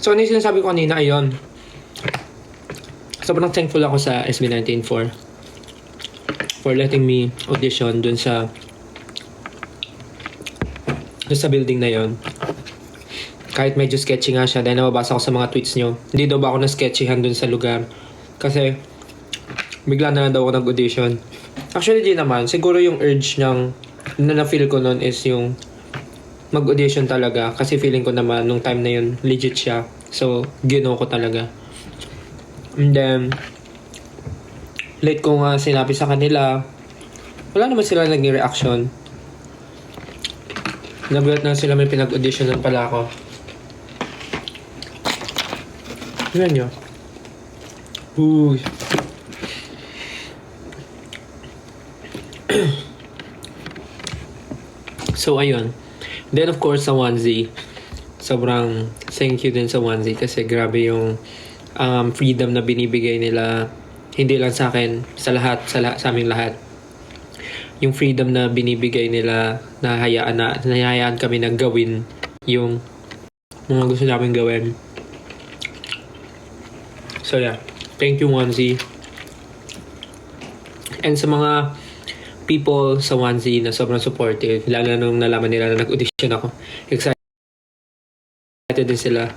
So, ano yung sinasabi ko kanina? Ayun. Sobrang thankful ako sa SB19 for letting me audition dun sa building na yon. Kahit medyo sketchy nga siya dahil nababasa ko sa mga tweets nyo. Hindi daw ba ako na-sketchyhan dun sa lugar? Kasi bigla na lang daw ako nag-audition. Actually, di naman. Siguro yung urge niyang na-feel ko nun is yung mag-audition talaga. Kasi feeling ko naman nung time na yun, legit siya. So, ginawa ko talaga. And then, late ko nga sinabi sa kanila, wala naman sila naging reaction. Nagulat na sila may pinag-auditionan pala ako. Tignan nyo. Uy. So, ayun. Then, of course, sa onesie. Sobrang thank you din sa onesie kasi grabe yung freedom na binibigay nila. Hindi lang sa akin, sa aming lahat. Yung freedom na binibigay nila na hayaan kami na gawin yung mga gusto namin gawin. So yeah, thank you onesie. And sa mga people sa onesie na sobrang supportive, lalo nung nalaman nila na nag-audition ako, excited din sila.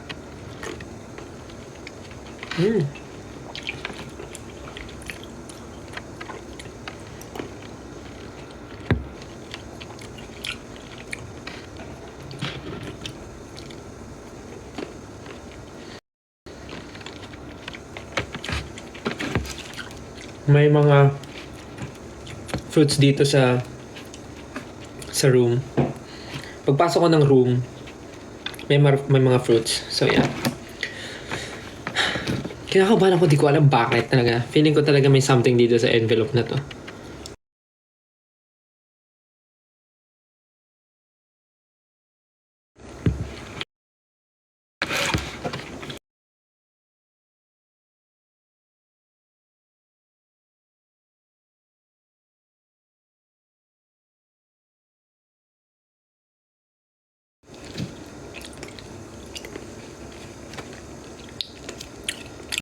May mga fruits dito sa room. Pagpasok ko ng room, may mga fruits. So, yeah. Kinakabahan ako, di ko alam bakit talaga. Feeling ko talaga may something dito sa envelope na to.